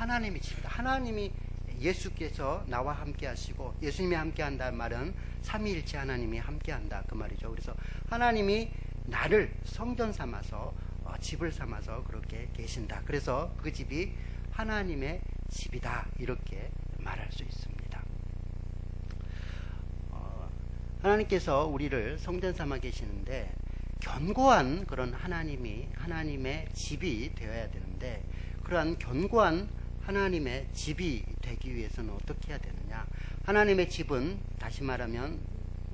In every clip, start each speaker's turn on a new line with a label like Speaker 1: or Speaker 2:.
Speaker 1: 하나님의 집이다. 하나님이 예수께서 나와 함께 하시고 예수님이 함께 한다는 말은 삼위일체 하나님이 함께 한다 그 말이죠. 그래서 하나님이 나를 성전 삼아서 집을 삼아서 그렇게 계신다. 그래서 그 집이 하나님의 집이다 이렇게 말할 수 있습니다. 하나님께서 우리를 성전 삼아 계시는데 견고한 그런 하나님의 집이 되어야 되는데 그러한 견고한 하나님의 집이 되기 위해서는 어떻게 해야 되느냐? 하나님의 집은 다시 말하면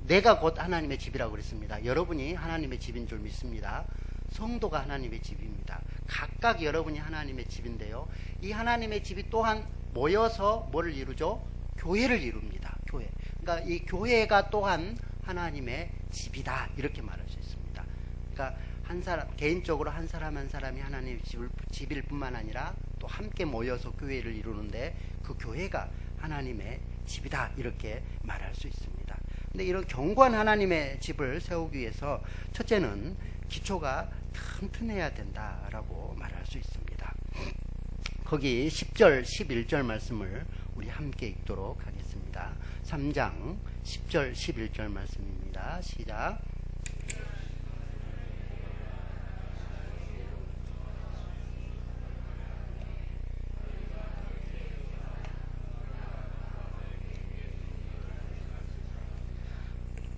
Speaker 1: 내가 곧 하나님의 집이라고 그랬습니다. 여러분이 하나님의 집인 줄 믿습니다. 성도가 하나님의 집입니다. 각각 여러분이 하나님의 집인데요. 이 하나님의 집이 또한 모여서 뭐를 이루죠? 교회를 이룹니다. 교회. 그러니까 이 교회가 또한 하나님의 집이다 이렇게 말할 수 있습니다. 그러니까 한 사람 개인적으로 한 사람이 하나님의 집일 뿐만 아니라 또 함께 모여서 교회를 이루는데 그 교회가 하나님의 집이다 이렇게 말할 수 있습니다. 근데 이런 견고한 하나님의 집을 세우기 위해서 첫째는 기초가 튼튼해야 된다라고 말할 수 있습니다. 거기 10절 11절 말씀을 우리 함께 읽도록 하겠습니다. 3장 10절 11절 말씀입니다. 시작.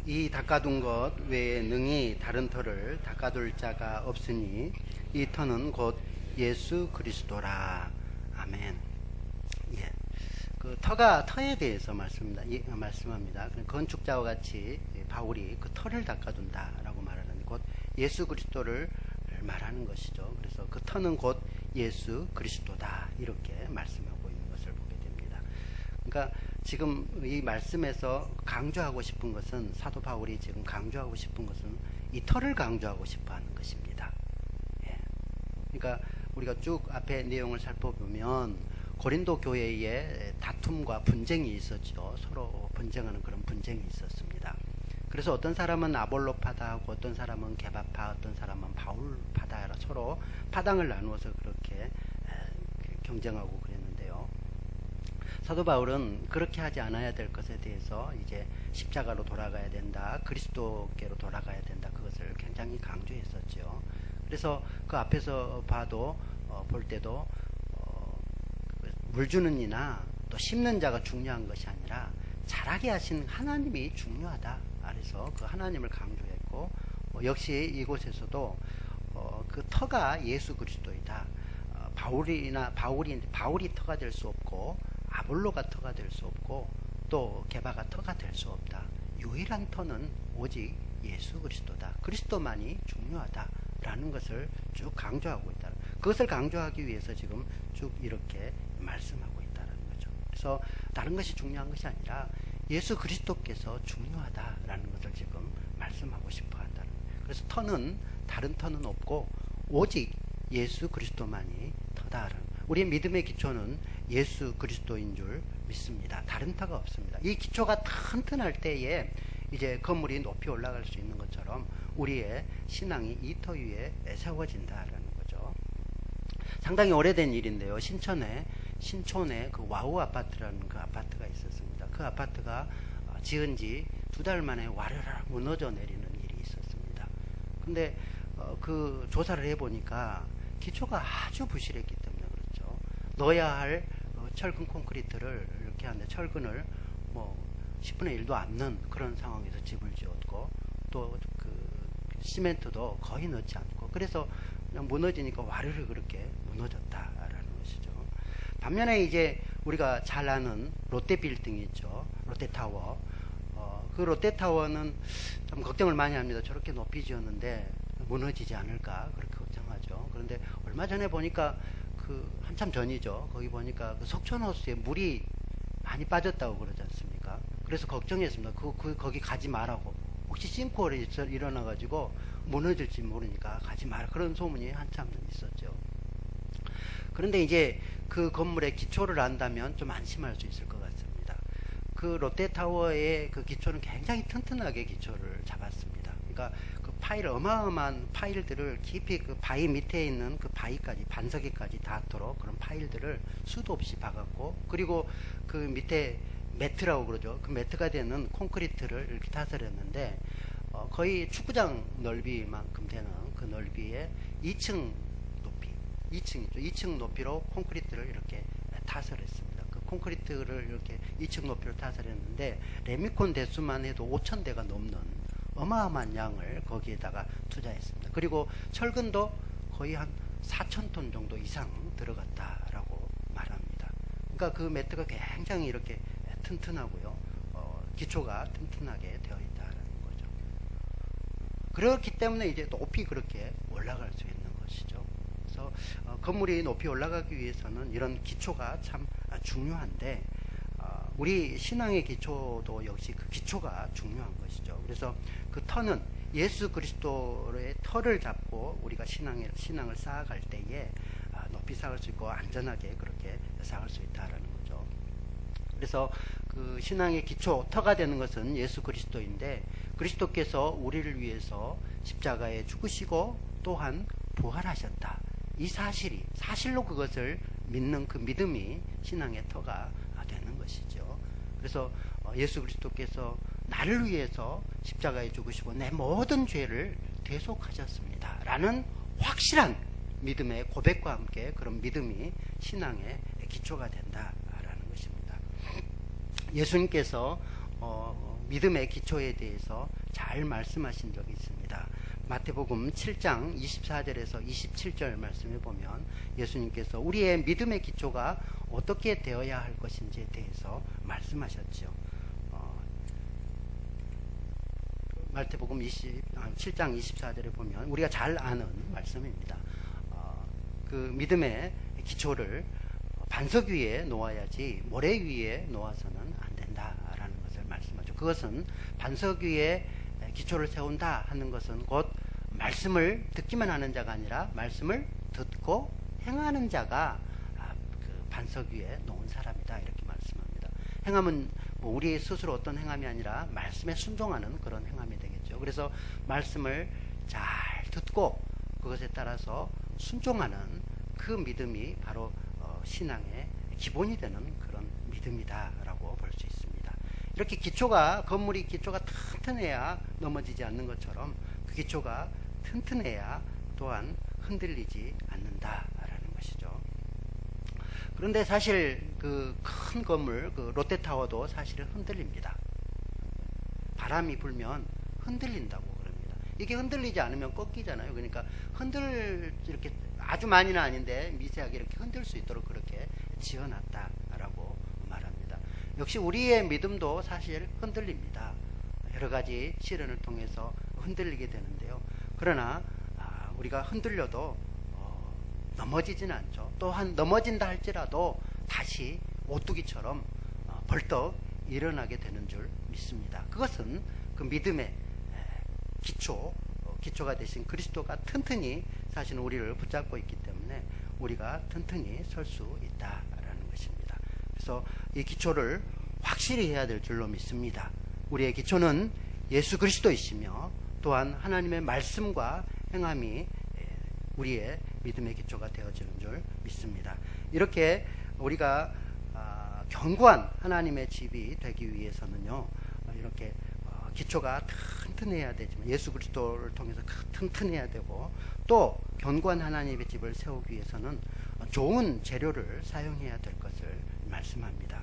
Speaker 1: 이 닦아둔 것 외에 능히 다른 터를 닦아둘 자가 없으니 이 터는 곧 예수 그리스도라. 아멘. 예. 그 터에 대해서 말씀합니다. 건축자와 같이 바울이 그 터를 닦아둔다라고 말하는데 곧 예수 그리스도를 말하는 것이죠. 그래서 그 터는 곧 예수 그리스도다 이렇게 말씀하고 있는 것을 보게 됩니다. 그러니까 지금 이 말씀에서 강조하고 싶은 것은 사도 바울이 지금 강조하고 싶은 것은 이 터를 강조하고 싶어 하는 것입니다. 예. 그러니까 우리가 쭉 앞에 내용을 살펴보면 고린도 교회에 다툼과 분쟁이 있었죠. 서로 분쟁하는 그런 분쟁이 있었습니다. 그래서 어떤 사람은 아볼로파다 하고 어떤 사람은 게바파 어떤 사람은 바울파다 서로 파당을 나누어서 그렇게 경쟁하고 그랬는데요. 사도 바울은 그렇게 하지 않아야 될 것에 대해서 이제 십자가로 돌아가야 된다, 그리스도께로 돌아가야 된다, 그것을 굉장히 강조했었죠. 그래서 그 앞에서 볼 때도 물 주는 이나 또 심는 자가 중요한 것이 아니라 자라게 하신 하나님이 중요하다. 그래서 그 하나님을 강조했고 역시 이곳에서도 그 터가 예수 그리스도이다. 바울이 터가 될 수 없고 아볼로가 터가 될 수 없고 또 게바가 터가 될 수 없다. 유일한 터는 오직 예수 그리스도다. 그리스도만이 중요하다라는 것을 쭉 강조하고 있다. 그것을 강조하기 위해서 지금 쭉 이렇게 말씀하고 있다는 거죠. 그래서 다른 것이 중요한 것이 아니라 예수 그리스도께서 중요하다라는 것을 지금 말씀하고 싶어 한다는 거예요. 그래서 다른 터는 없고 오직 예수 그리스도만이 터다라는 거예요. 우리의 믿음의 기초는 예수 그리스도인 줄 믿습니다. 다른 터가 없습니다. 이 기초가 튼튼할 때에 이제 건물이 높이 올라갈 수 있는 것처럼 우리의 신앙이 이 터 위에 세워진다라는 거죠. 상당히 오래된 일인데요. 신촌에 그 와우 아파트라는 그 아파트가 있었습니다. 그 아파트가 지은 지 2달 만에 와르르 무너져 내리는 일이 있었습니다. 근데 그 조사를 해보니까 기초가 아주 부실했기 때문에 그렇죠. 넣어야 할 철근 콘크리트를 이렇게 하는데 철근을 10분의 1도 안 넣은 그런 상황에서 집을 지었고 또 그 시멘트도 거의 넣지 않고 그래서 그냥 무너지니까 와르르 그렇게 무너졌다라는 것이죠. 반면에 이제 우리가 잘 아는 롯데 빌딩이 있죠. 롯데타워. 그 롯데타워는 좀 걱정을 많이 합니다. 저렇게 높이 지었는데 무너지지 않을까 그렇게 걱정하죠. 그런데 얼마 전에 보니까 한참 전이죠. 거기 보니까 그 석촌호수에 물이 많이 빠졌다고 그러지 않습니까? 그래서 걱정했습니다. 거기 가지 말라고. 혹시 싱크홀이 일어나가지고 무너질지 모르니까 가지 마라. 그런 소문이 한참 있었죠. 그런데 이제 그 건물의 기초를 안다면 좀 안심할 수 있을 것 같습니다. 그 롯데타워의 그 기초는 굉장히 튼튼하게 기초를 잡았습니다. 그러니까 그 어마어마한 파일들을 깊이 그 바위 밑에 있는 그 바위까지, 반석에까지 닿도록 그런 파일들을 수도 없이 박았고, 그리고 그 밑에 매트라고 그러죠. 그 매트가 되는 콘크리트를 이렇게 타설했는데, 거의 축구장 넓이만큼 되는 그 넓이에 2층 높이, 2층이죠. 2층 높이로 콘크리트를 이렇게 타설했습니다. 그 콘크리트를 이렇게 2층 높이로 타설했는데, 레미콘 대수만 해도 5,000대가 넘는 어마어마한 양을 거기에다가 투자했습니다. 그리고 철근도 거의 한 4,000톤 정도 이상 들어갔다라고 말합니다. 그러니까 그 매트가 굉장히 이렇게 튼튼하고요, 기초가 튼튼하게 되어 있다는 거죠. 그렇기 때문에 이제 높이 그렇게 올라갈 수 있는 것이죠. 그래서 건물이 높이 올라가기 위해서는 이런 기초가 참 중요한데, 우리 신앙의 기초도 역시 그 기초가 중요한 것이죠. 그래서 그 터는 예수 그리스도의 터를 잡고 우리가 신앙을 쌓아갈 때에 높이 쌓을 수 있고 안전하게 그렇게 쌓을 수 있다라는 거죠. 그래서 그 신앙의 기초, 터가 되는 것은 예수 그리스도인데, 그리스도께서 우리를 위해서 십자가에 죽으시고 또한 부활하셨다. 이 사실로 그것을 믿는 그 믿음이 신앙의 터가 되는 것이죠. 그래서 예수 그리스도께서 나를 위해서 십자가에 죽으시고 내 모든 죄를 대속하셨습니다 라는 확실한 믿음의 고백과 함께 그런 믿음이 신앙의 기초가 된다라는 것입니다. 예수님께서 믿음의 기초에 대해서 잘 말씀하신 적이 있습니다. 마태복음 7장 24절에서 27절 말씀에 보면 예수님께서 우리의 믿음의 기초가 어떻게 되어야 할 것인지에 대해서 말씀하셨죠. 마태복음 7장 24절에 보면 우리가 잘 아는 말씀입니다. 그 믿음의 기초를 반석 위에 놓아야지 모래 위에 놓아서는 안 된다라는 것을 말씀하죠. 그것은 반석 위에 기초를 세운다 하는 것은 곧 말씀을 듣기만 하는 자가 아니라 말씀을 듣고 행하는 자가 그 반석 위에 놓은 사람이다, 이렇게 말씀합니다. 행함은 뭐 우리 스스로 어떤 행함이 아니라 말씀에 순종하는 그런 행함이 되겠죠. 그래서 말씀을 잘 듣고 그것에 따라서 순종하는 그 믿음이 바로 신앙의 기본이 되는 그런 믿음이다라고 볼 수 있습니다. 이렇게 건물이 기초가 튼튼해야 넘어지지 않는 것처럼 그 기초가 튼튼해야 또한 흔들리지 않는다라는 것이죠. 그런데 사실 그 큰 건물, 그 롯데타워도 사실은 흔들립니다. 바람이 불면 흔들린다고 그럽니다. 이게 흔들리지 않으면 꺾이잖아요. 그러니까 이렇게 아주 많이는 아닌데 미세하게 이렇게 흔들 수 있도록 그렇게 지어놨다라고 말합니다. 역시 우리의 믿음도 사실 흔들립니다. 여러 가지 시련을 통해서 흔들리게 되는데요. 그러나 우리가 흔들려도 넘어지지는 않죠. 또한 넘어진다 할지라도 다시 오뚜기처럼 벌떡 일어나게 되는 줄 믿습니다. 그것은 그 믿음의 기초가 되신 그리스도가 튼튼히 사실 우리를 붙잡고 있기 때문에 우리가 튼튼히 설 수 있다라는 것입니다. 그래서 이 기초를 확실히 해야 될 줄로 믿습니다. 우리의 기초는 예수 그리스도이시며 또한 하나님의 말씀과 행함이 우리의 믿음의 기초가 되어지는 줄 믿습니다. 이렇게 우리가 견고한 하나님의 집이 되기 위해서는요, 이렇게 기초가 튼튼해야 되지만 예수 그리스도를 통해서 튼튼해야 되고, 또 견고한 하나님의 집을 세우기 위해서는 좋은 재료를 사용해야 될 것을 말씀합니다.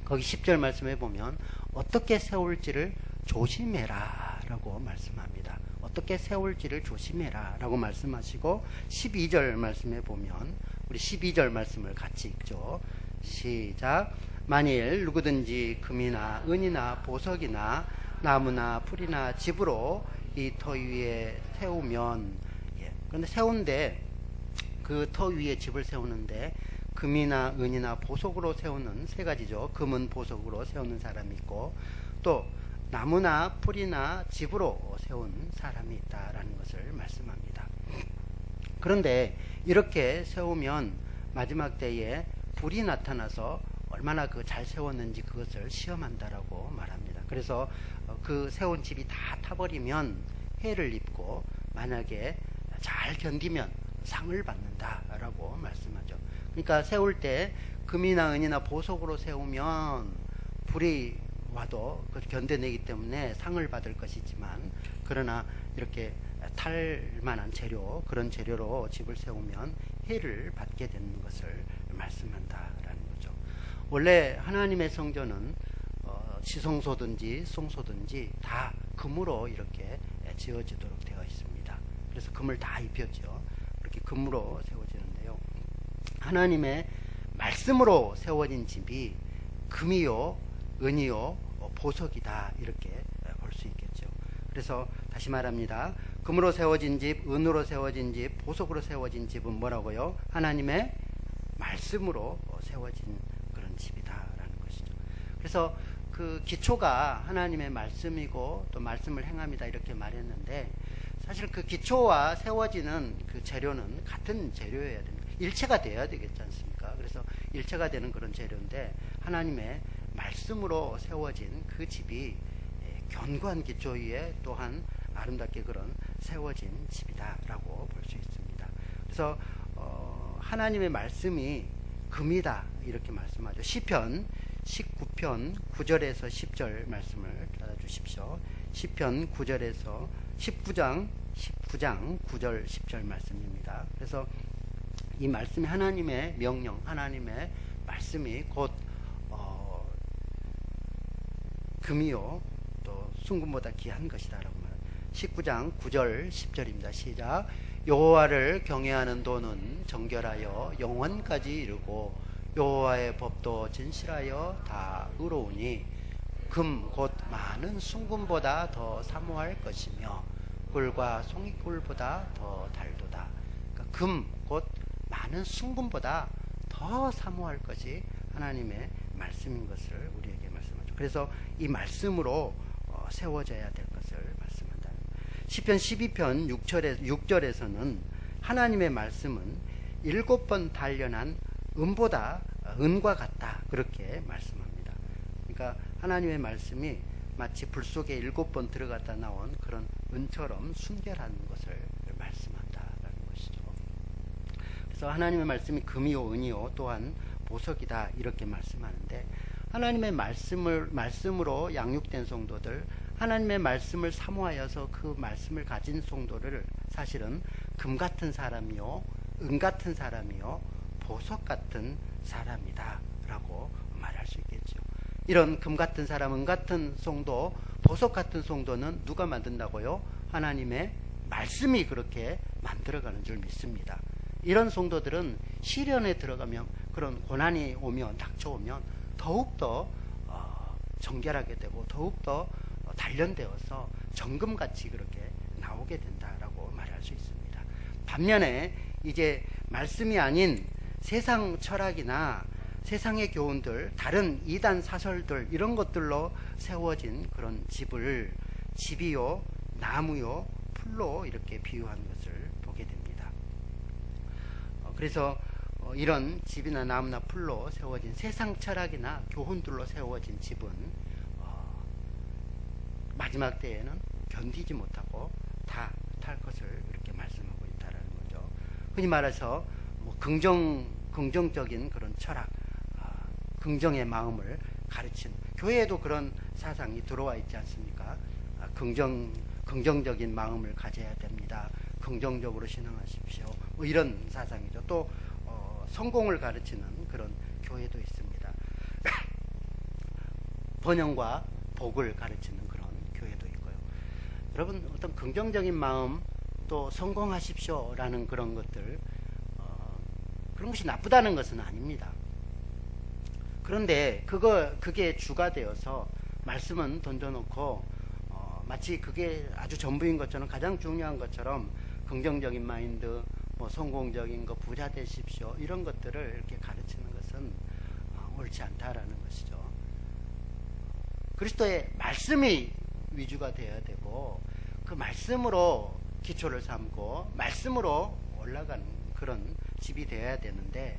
Speaker 1: 거기 10절 말씀에 보면 어떻게 세울지를 조심해라 라고 말씀합니다. 어떻게 세울지를 조심해라 라고 말씀하시고, 12절 말씀에 보면 우리 12절 말씀을 같이 읽죠. 시작. 만일 누구든지 금이나 은이나 보석이나 나무나 풀이나 집으로 이 터 위에 세우면, 그런데 세운데 그 터 위에 집을 세우는데 금이나 은이나 보석으로 세우는 세 가지죠. 금은 보석으로 세우는 사람이 있고, 또 나무나 풀이나 집으로 세운 사람이 있다라는 것을 말씀합니다. 그런데 이렇게 세우면 마지막 때에 불이 나타나서 얼마나 잘 세웠는지 그것을 시험한다라고 말합니다. 그래서 그 세운 집이 다 타버리면 해를 입고 만약에 잘 견디면 상을 받는다라고 말씀하죠. 그러니까 세울 때 금이나 은이나 보석으로 세우면 불이 와도 그걸 견뎌내기 때문에 상을 받을 것이지만, 그러나 이렇게 탈만한 재료, 그런 재료로 집을 세우면 해를 받게 되는 것을 말씀한다라는 거죠. 원래 하나님의 성전은 지성소든지 송소든지 다 금으로 이렇게 지어지도록 되어 있습니다. 그래서 금을 다 입혔죠. 이렇게 금으로 세워지는데요. 하나님의 말씀으로 세워진 집이 금이요, 은이요, 보석이다, 이렇게 볼 수 있겠죠. 그래서 다시 말합니다. 금으로 세워진 집, 은으로 세워진 집, 보석으로 세워진 집은 뭐라고요? 하나님의 말씀으로 세워진 그런 집이다라는 것이죠. 그래서 그 기초가 하나님의 말씀이고 또 말씀을 행함이다, 이렇게 말했는데, 사실 그 기초와 세워지는 그 재료는 같은 재료여야 됩니다. 일체가 되어야 되겠지 않습니까? 그래서 일체가 되는 그런 재료인데, 하나님의 말씀으로 세워진 그 집이 견고한 기초 위에 또한 아름답게 그런 세워진 집이다라고 볼 수 있습니다. 그래서 하나님의 말씀이 금이다, 이렇게 말씀하죠. 시편 19편 9절에서 10절 말씀을 찾아주십시오. 시편 9절에서 19장 9절 10절 말씀입니다. 그래서 이 말씀이 하나님의 명령, 하나님의 말씀이 곧 금이요 또 순금보다 귀한 것이다라고 말합니다. 19장 9절 10절입니다. 시작. 여호와를 경외하는 도는 정결하여 영원까지 이르고 여호와의 법도 진실하여 다 의로우니 금 곧 많은 순금보다 더 사모할 것이며 꿀과 송이꿀보다 더 달도다. 그러니까 금 곧 많은 순금보다 더 사모할 것이 하나님의 말씀인 것을 우리에게 말씀하죠. 그래서 이 말씀으로 세워져야 될 것을 말씀한다. 시편 12편 6절에서는 하나님의 말씀은 7번 단련한 은과 같다, 그렇게 말씀합니다. 그러니까 하나님의 말씀이 마치 불 속에 7번 들어갔다 나온 그런 은처럼 순결한 것을 말씀한다라는 것이죠. 그래서 하나님의 말씀이 금이요 은이요 또한 보석이다, 이렇게 말씀하는데, 하나님의 말씀으로 양육된 성도들, 하나님의 말씀을 사모하여서 그 말씀을 가진 성도를 사실은 금 같은 사람이요, 은 같은 사람이요, 보석 같은 사람이다 라고 말할 수 있겠죠. 이런 금 같은 사람, 은 같은 성도, 보석 같은 성도는 누가 만든다고요? 하나님의 말씀이 그렇게 만들어가는 줄 믿습니다. 이런 성도들은 시련에 들어가면, 그런 고난이 오면, 닥쳐오면 더욱더 정결하게 되고 더욱더 단련되어서 정금같이 그렇게 나오게 된다라고 말할 수 있습니다. 반면에 이제 말씀이 아닌 세상 철학이나 세상의 교훈들, 다른 이단 사설들, 이런 것들로 세워진 그런 집이요, 나무요, 풀로 이렇게 비유한 것을 보게 됩니다. 그래서 이런 집이나 나무나 풀로 세워진 세상 철학이나 교훈들로 세워진 집은 마지막 때에는 견디지 못하고 다 탈 것을 이렇게 말씀하고 있다는 거죠. 흔히 말해서 긍정적인 그런 철학, 긍정의 마음을 가르치는, 교회에도 그런 사상이 들어와 있지 않습니까? 긍정적인 마음을 가져야 됩니다. 긍정적으로 신앙하십시오. 뭐 이런 사상이죠. 또 성공을 가르치는 그런 교회도 있습니다. 번영과 복을 가르치는 그런 교회도 있고요. 여러분, 어떤 긍정적인 마음, 또 성공하십시오라는 그런 것들, 그런 것이 나쁘다는 것은 아닙니다. 그런데 그게 주가 되어서 말씀은 던져놓고 마치 그게 아주 전부인 것처럼, 가장 중요한 것처럼 긍정적인 마인드, 성공적인 거, 부자 되십시오, 이런 것들을 이렇게 가르치는 것은 옳지 않다라는 것이죠. 그리스도의 말씀이 위주가 되어야 되고, 그 말씀으로 기초를 삼고 말씀으로 올라가는 그런 집이 되어야 되는데,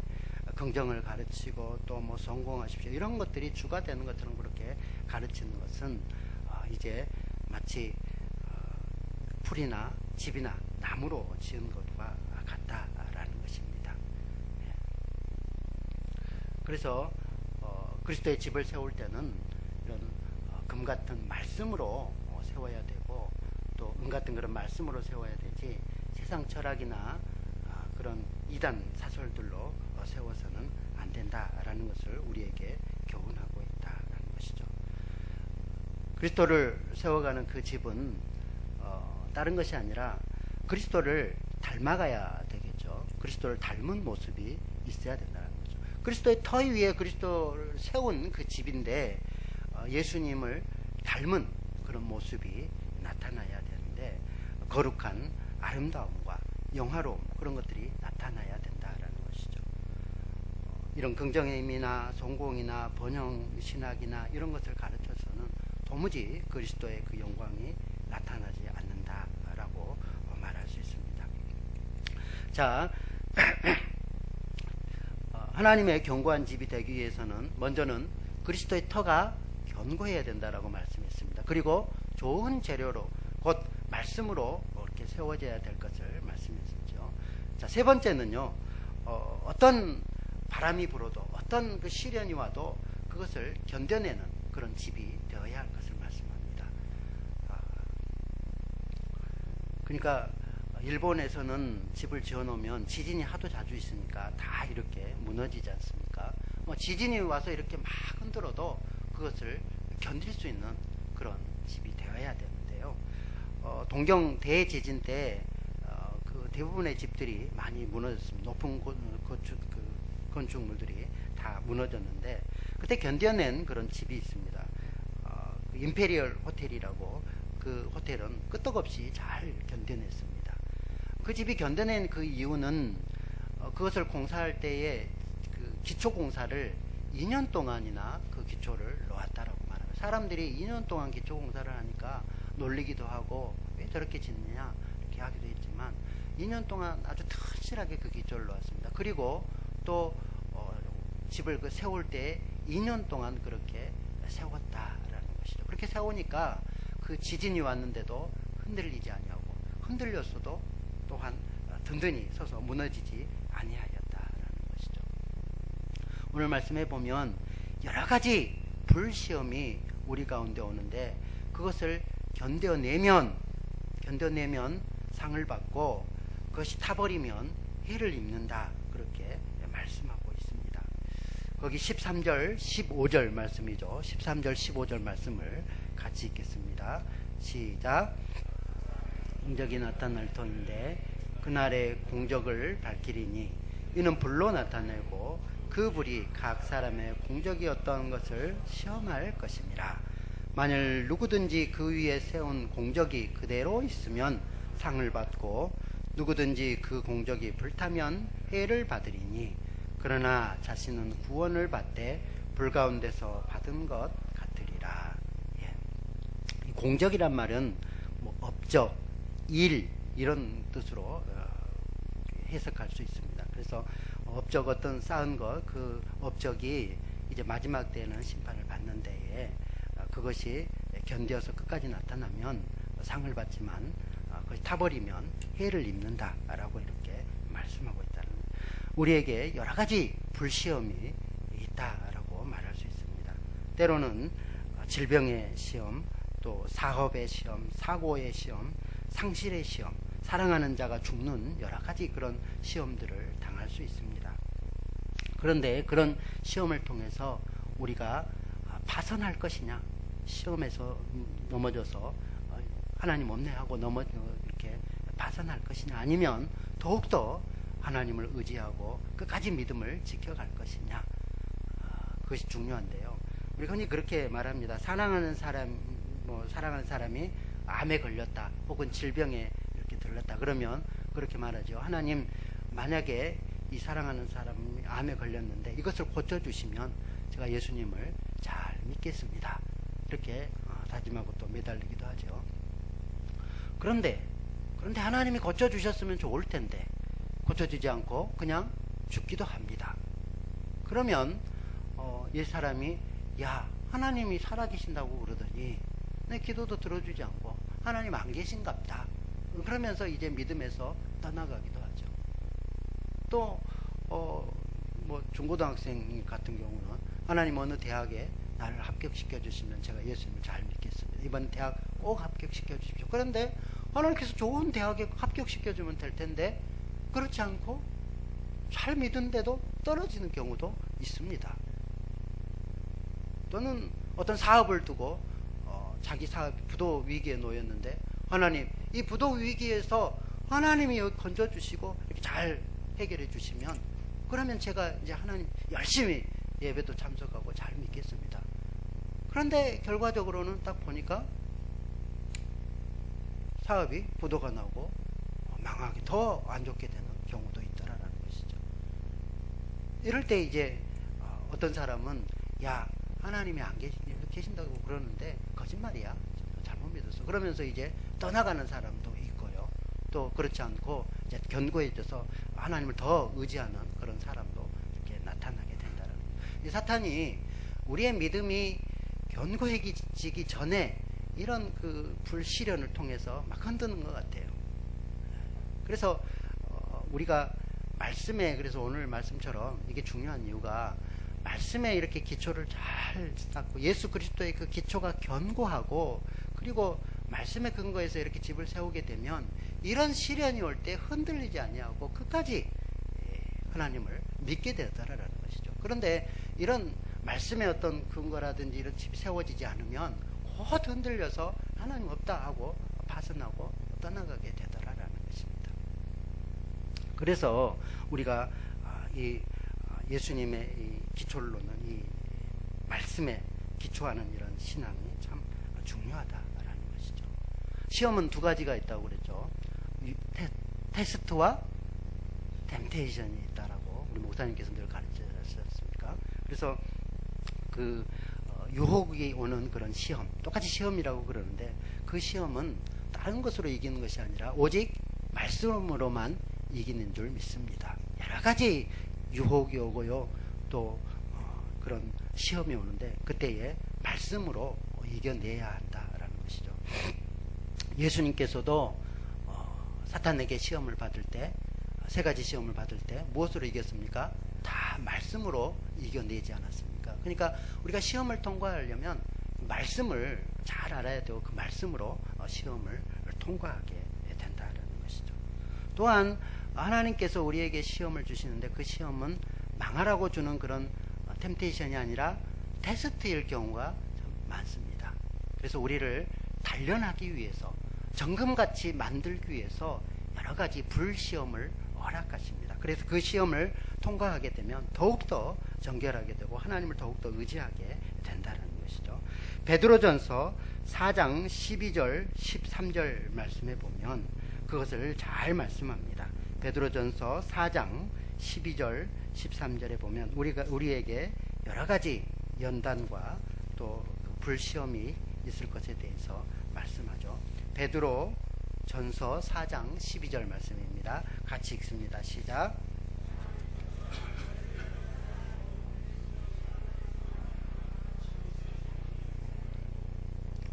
Speaker 1: 긍정을 가르치고 또 성공하십시오, 이런 것들이 주가 되는 것처럼 그렇게 가르치는 것은 이제 마치 풀이나 집이나 나무로 지은 것과 같다라는 것입니다. 예. 그래서 그리스도의 집을 세울 때는 이런 금 같은 말씀으로 세워야 되고, 또 은 같은 그런 말씀으로 세워야 되지, 세상 철학이나 그런 이단 사설들로 세워서는 안 된다라는 것을 우리에게 교훈하고 있다라는 것이죠. 그리스도를 세워가는 그 집은 다른 것이 아니라 그리스도를 닮아가야 되겠죠. 그리스도를 닮은 모습이 있어야 된다는 거죠. 그리스도의 터 위에 그리스도를 세운 그 집인데 예수님을 닮은 그런 모습이 나타나야 되는데, 거룩한 아름다움과 영화로움, 그런 것들이 나타나야 된다라는 것이죠. 이런 긍정의 힘이나 성공이나 번영신학이나 이런 것을 가르쳐서는 도무지 그리스도의 그 영광이 나타나지 않는다라고 말할 수 있습니다. 자, 하나님의 견고한 집이 되기 위해서는 먼저는 그리스도의 터가 견고해야 된다라고 말씀했습니다. 그리고 좋은 재료로, 곧 말씀으로 이렇게 세워져야 될 것을 말씀했었죠. 자, 세 번째는요, 어떤 바람이 불어도, 어떤 그 시련이 와도 그것을 견뎌내는 그런 집이 되어야 할 것을 말씀합니다. 그러니까 일본에서는 집을 지어놓으면 지진이 하도 자주 있으니까 다 이렇게 무너지지 않습니까? 지진이 와서 이렇게 막 흔들어도 그것을 견딜 수 있는 그런 집이 되어야 되는데요. 동경 대지진 때 그 대부분의 집들이 많이 무너졌습니다. 높은 건축물들이 다 무너졌는데, 그때 견뎌낸 그런 집이 있습니다. 그 임페리얼 호텔이라고, 그 호텔은 끄떡없이 잘 견뎌냈습니다. 그 집이 견뎌낸 그 이유는 그것을 공사할 때에 그 기초 공사를 2년 동안이나 그 기초를 놓았다라고 말합니다. 사람들이 2년 동안 기초 공사를 하니까 놀리기도 하고, 왜 저렇게 짓느냐 이렇게 하기도 했지만 2년 동안 아주 튼실하게 그 기초를 놓았습니다. 그리고 또 집을 그 세울 때 2년 동안 그렇게 세웠다라는 것이죠. 그렇게 세우니까 그 지진이 왔는데도 흔들리지 아니하고, 흔들렸어도 또한 든든히 서서 무너지지 아니하였다라는 것이죠. 오늘 말씀해 보면 여러 가지 불시험이 우리 가운데 오는데, 그것을 견뎌내면 상을 받고, 그것이 타버리면 해를 입는다, 그렇게 말씀하고 있습니다. 거기 13절 15절 말씀이죠. 13절 15절 말씀을 같이 읽겠습니다. 시작. 공적이 나타날 터인데 그날의 공적을 밝히리니 이는 불로 나타내고 그 불이 각 사람의 공적이 어떠한 것을 시험할 것임이라. 만일 누구든지 그 위에 세운 공적이 그대로 있으면 상을 받고, 누구든지 그 공적이 불타면 해를 받으리니, 그러나 자신은 구원을 받되 불 가운데서 받은 것 같으리라. 예. 이 공적이란 말은 업적, 일, 이런 뜻으로 해석할 수 있습니다. 그래서 업적, 어떤 쌓은 것, 그 업적이 이제 마지막 때에는 심판을 받는 데에 그것이 견뎌서 끝까지 나타나면 상을 받지만, 그것이 타버리면 해를 입는다라고 이렇게 말씀하고 있다는 거예요. 우리에게 여러 가지 불시험이 있다라고 말할 수 있습니다. 때로는 질병의 시험, 또 사업의 시험, 사고의 시험, 상실의 시험, 사랑하는 자가 죽는 여러 가지 그런 시험들을 당할 수 있습니다. 그런데 그런 시험을 통해서 우리가 파선할 것이냐, 시험에서 넘어져서 하나님 없네 하고 이렇게 파선할 것이냐, 아니면 더욱더 하나님을 의지하고 끝까지 믿음을 지켜갈 것이냐, 그것이 중요한데요. 우리가 흔히 그렇게 말합니다. 사랑하는 사람이 암에 걸렸다, 혹은 질병에 이렇게 들렸다, 그러면 그렇게 말하죠. 하나님, 만약에 이 사랑하는 사람이 암에 걸렸는데 이것을 고쳐주시면 제가 예수님을 잘 믿겠습니다, 이렇게 다짐하고 또 매달리기도 하죠. 그런데 하나님이 고쳐주셨으면 좋을 텐데 고쳐주지 않고 그냥 죽기도 합니다. 그러면 이 사람이, 야, 하나님이 살아계신다고 그러더니 내 기도도 들어주지 않고 하나님 안 계신갑다, 그러면서 이제 믿음에서 떠나가기도 하죠. 또 뭐 중고등학생 같은 경우는 하나님 어느 대학에 나를 합격시켜 주시면 제가 예수님을 잘 믿겠습니다. 이번 대학 꼭 합격시켜 주십시오. 그런데 하나님께서 좋은 대학에 합격시켜 주면 될 텐데 그렇지 않고 잘 믿은데도 떨어지는 경우도 있습니다. 또는 어떤 사업을 두고 자기 사업 부도 위기에 놓였는데 하나님 이 부도 위기에서 하나님이 여기 건져 주시고 이렇게 잘 해결해 주시면 그러면 제가 이제 하나님 열심히 예배도 참석하고 잘 믿겠습니다. 그런데 결과적으로는 딱 보니까 사업이 부도가 나고 망하게 더 안 좋게 되는 경우도 있다라는 것이죠. 이럴 때 이제 어떤 사람은 야 하나님이 안 계신다고 그러는데 거짓말이야. 잘못 믿었어. 그러면서 이제 떠나가는 사람도 있고요. 또 그렇지 않고 이제 견고해져서 하나님을 더 의지하는 그런 사람도 이렇게 나타나게 된다는 거예요. 이 사탄이 우리의 믿음이 견고해지기 전에 이런 그 불시련을 통해서 막 흔드는 것 같아요. 그래서 우리가 말씀에 그래서 오늘 말씀처럼 이게 중요한 이유가 말씀에 이렇게 기초를 잘 쌓고 예수 그리스도의 그 기초가 견고하고 그리고 말씀의 근거에서 이렇게 집을 세우게 되면 이런 시련이 올 때 흔들리지 아니하고 끝까지 하나님을 믿게 되었다라는 것이죠. 그런데 이런 말씀의 어떤 근거라든지 이런 집이 세워지지 않으면 곧 흔들려서 하나님 없다 하고 파선하고 떠나가게 되더라라는 것입니다. 그래서 우리가 이 예수님의 이 기초를 놓는 이 말씀에 기초하는 이런 신앙이 참 중요하다라는 것이죠. 시험은 두 가지가 있다고 그랬죠. 테스트와 템테이션이 있다라고 우리 목사님께서 늘 가르치셨습니까? 그래서 그 유혹이 오는 그런 시험, 똑같이 시험이라고 그러는데 그 시험은 다른 것으로 이기는 것이 아니라 오직 말씀으로만 이기는 줄 믿습니다. 여러 가지 유혹이 오고요, 또 그런 시험이 오는데 그때에 말씀으로 이겨내야 한다라는 것이죠. 예수님께서도 사탄에게 시험을 받을 때, 세 가지 시험을 받을 때 무엇으로 이겼습니까? 다 말씀으로 이겨내지 않았습니까? 그러니까 우리가 시험을 통과하려면 말씀을 잘 알아야 되고 그 말씀으로 시험을 통과하게 된다라는 것이죠. 또한 하나님께서 우리에게 시험을 주시는데 그 시험은 망하라고 주는 그런 템테이션이 아니라 테스트일 경우가 참 많습니다. 그래서 우리를 단련하기 위해서 정금같이 만들기 위해서 여러 가지 불시험을 허락하십니다. 그래서 그 시험을 통과하게 되면 더욱더 정결하게 되고 하나님을 더욱더 의지하게 된다는 것이죠. 베드로전서 4장 12절 13절 말씀에 보면 그것을 잘 말씀합니다. 베드로전서 4장 12절 13절에 보면 우리에게 여러 가지 연단과 또 불시험이 있을 것에 대해서 말씀하죠. 베드로 전서 4장 12절 말씀입니다. 같이 읽습니다. 시작.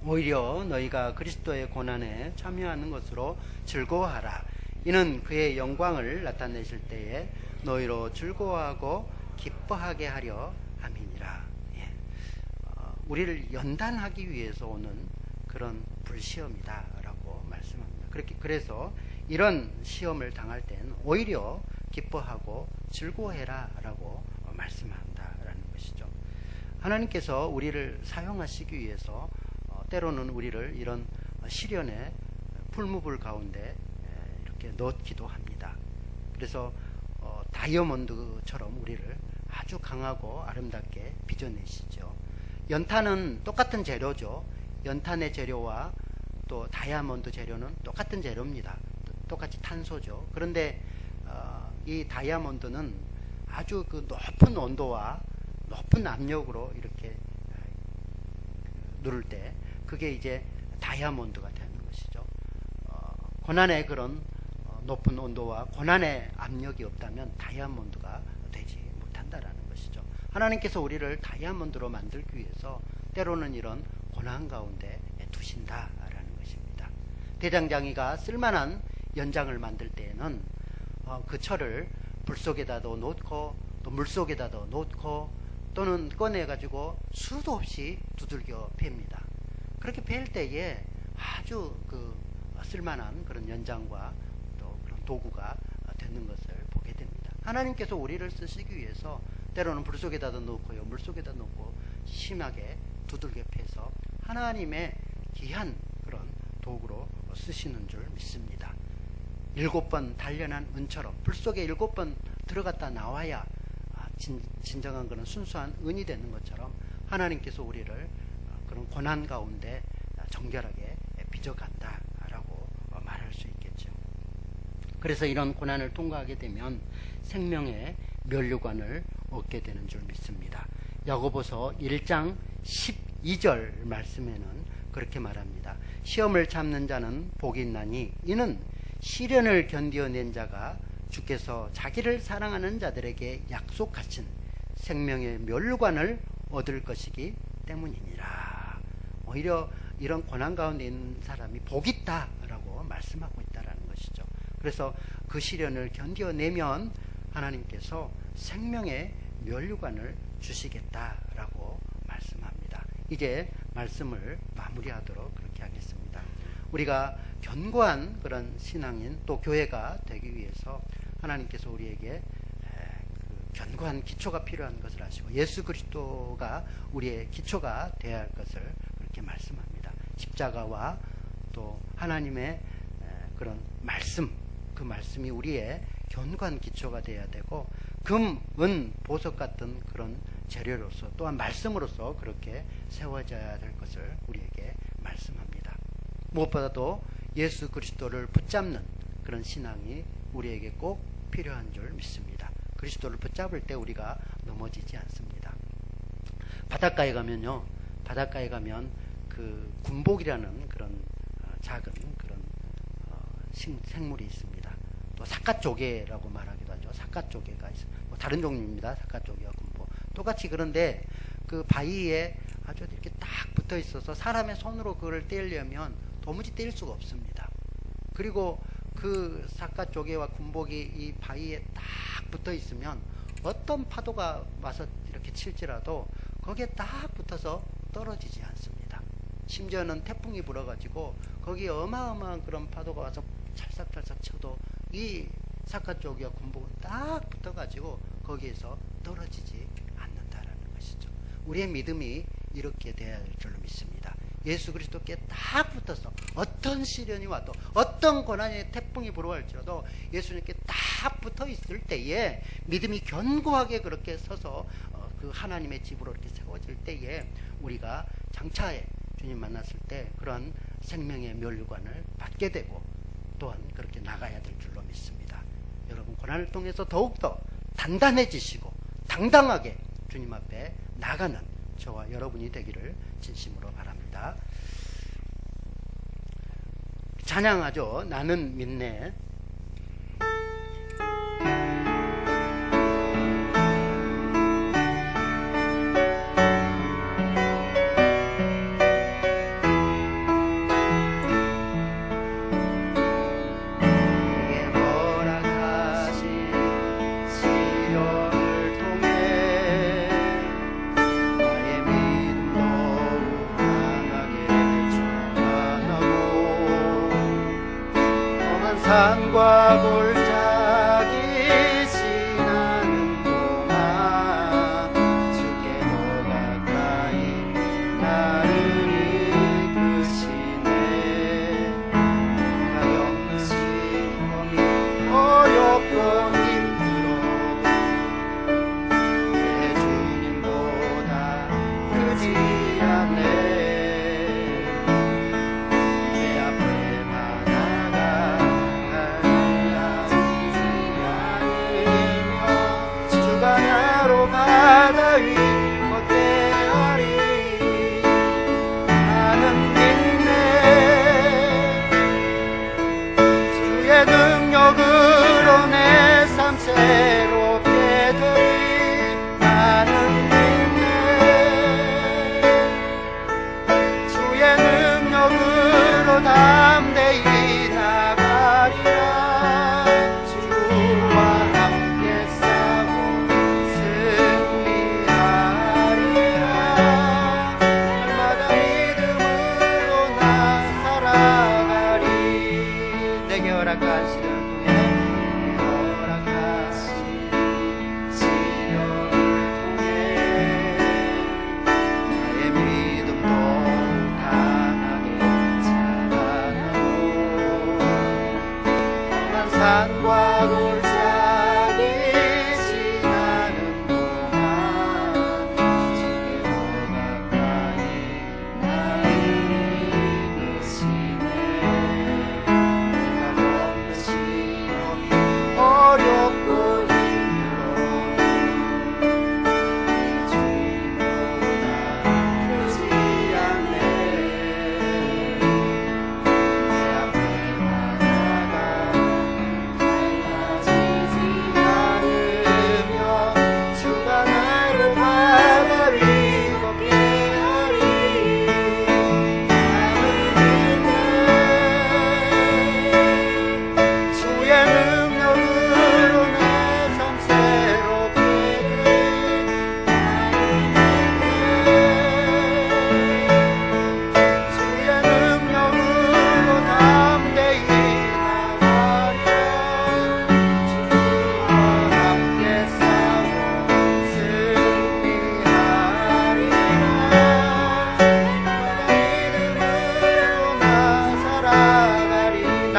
Speaker 1: 오히려 너희가 그리스도의 고난에 참여하는 것으로 즐거워하라. 이는 그의 영광을 나타내실 때에 너희로 즐거워하고 기뻐하게 하려 함이니라. 우리를 연단하기 위해서 오는 그런 불시험이다라고 말씀합니다. 그래서 이런 시험을 당할 땐 오히려 기뻐하고 즐거워해라라고 말씀한다라는 것이죠. 하나님께서 우리를 사용하시기 위해서 때로는 우리를 이런 시련의 풀무불 가운데 이렇게 넣기도 합니다. 그래서 다이아몬드처럼 우리를 아주 강하고 아름답게 빚어내시죠. 연탄은 똑같은 재료죠. 연탄의 재료와 또 다이아몬드 재료는 똑같은 재료입니다. 똑같이 탄소죠. 그런데 이 다이아몬드는 아주 그 높은 온도와 높은 압력으로 이렇게 누를 때 그게 이제 다이아몬드가 되는 것이죠. 고난의 그런 높은 온도와 고난의 압력이 없다면 다이아몬드가 되지 못한다라는 것이죠. 하나님께서 우리를 다이아몬드로 만들기 위해서 때로는 이런 고난 가운데 두신다라는 것입니다. 대장장이가 쓸만한 연장을 만들 때에는 그 철을 불 속에다도 놓고 또 물 속에다도 놓고 또는 꺼내가지고 수도 없이 두들겨 팹니다. 그렇게 팰 때에 아주 쓸만한 그런 연장과 또 그런 도구가 되는 것을 보게 됩니다. 하나님께서 우리를 쓰시기 위해서 때로는 불 속에다도 놓고요, 물 속에다 놓고 심하게 두들겨 패서 하나님의 귀한 그런 도구로 쓰시는 줄 믿습니다. 7번 단련한 은처럼 불 속에 7번 들어갔다 나와야 진정한 그런 순수한 은이 되는 것처럼 하나님께서 우리를 그런 고난 가운데 정결하게 빚어간다라고 말할 수 있겠죠. 그래서 이런 고난을 통과하게 되면 생명의 면류관을 얻게 되는 줄 믿습니다. 야고보서 1장 12절 말씀에는 그렇게 말합니다. 시험을 참는 자는 복이 있나니 이는 시련을 견디어낸 자가 주께서 자기를 사랑하는 자들에게 약속하신 생명의 면류관을 얻을 것이기 때문이니라. 오히려 이런 고난 가운데 있는 사람이 복이 있다라고 말씀하고 있다라는 것이죠. 그래서 그 시련을 견뎌내면 하나님께서 생명의 면류관을 주시겠다라고 말씀합니다. 이제 말씀을 마무리하도록 그렇게 하겠습니다. 우리가 견고한 그런 신앙인 또 교회가 되기 위해서 하나님께서 우리에게 견고한 기초가 필요한 것을 아시고 예수 그리스도가 우리의 기초가 되어야 할 것을 그렇게 말씀합니다. 십자가와 또 하나님의 그런 말씀, 그 말씀이 우리의 견고한 기초가 되어야 되고 금, 은, 보석 같은 그런 재료로서 또한 말씀으로서 그렇게 세워져야 될 것을 우리에게 말씀합니다. 무엇보다도 예수 그리스도를 붙잡는 그런 신앙이 우리에게 꼭 필요한 줄 믿습니다. 그리스도를 붙잡을 때 우리가 넘어지지 않습니다. 바닷가에 가면요, 바닷가에 가면 그 군복이라는 그런 작은 그런 생물이 있습니다. 또 사카조개라고 말하기도 하죠. 사카조개가 있습니다. 뭐 다른 종류입니다. 사카조개와 군복 똑같이. 그런데 그 바위에 아주 이렇게 딱 붙어 있어서 사람의 손으로 그걸 떼려면 도무지 뗄 수가 없습니다. 그리고 그 사카조개와 군복이 이 바위에 딱 붙어 있으면 어떤 파도가 와서 이렇게 칠지라도 거기에 딱 붙어서 떨어지지 않습니다. 심지어는 태풍이 불어가지고 거기에 어마어마한 그런 파도가 와서 찰싹찰싹 쳐도 이 사카조개와 군복은 딱 붙어가지고 거기에서 떨어지지 않는다라는 것이죠. 우리의 믿음이 이렇게 되어야 할 줄로 믿습니다. 예수 그리스도께 딱 붙어서 어떤 시련이 와도 어떤 고난의 태풍이 불어올지라도 예수님께 딱 붙어 있을 때에 믿음이 견고하게 그렇게 서서 그 하나님의 집으로 이렇게 세워질 때에 우리가 장차에 주님 만났을 때 그런 생명의 면류관을 받게 되고 또한 그렇게 나가야 될 줄로 믿습니다. 여러분 고난을 통해서 더욱더 단단해지시고 당당하게 주님 앞에 나가는 저와 여러분이 되기를 진심으로 바랍니다. 찬양하죠. 나는 믿네.
Speaker 2: 산과 골짜기 지나는 동안 주께 더 가까이 나를 이끄시네. 어렵는 시험이 어렵고 힘들어도 내 주님보다 크지 않네. 내 앞에만 나가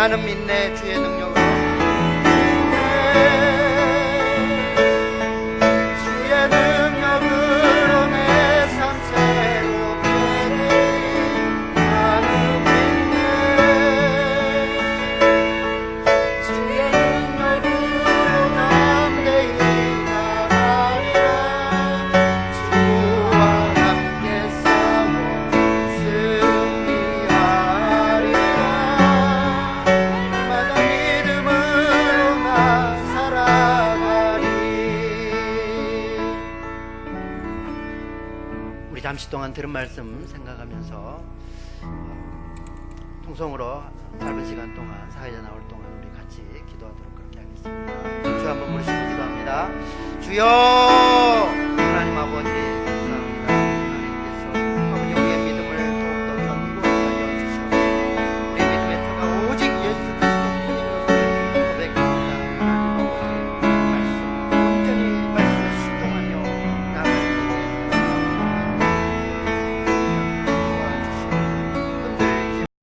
Speaker 2: 나는 믿네 주의 능력으로. 주의 능력으로 내 삶 새롭게 나는 믿네. 주의 능력으로 담대히 나가리라. 주와 함께 싸워 승리하리라. 날마다 믿음으로 나 살아가리.
Speaker 1: 우리 잠시 동안 들은 말씀 생각하면서 통성으로 짧은 시간 동안 사회자 나올 동안 우리 같이 기도하도록 그렇게 하겠습니다. 주 한번 부르시고 기도합니다. 주여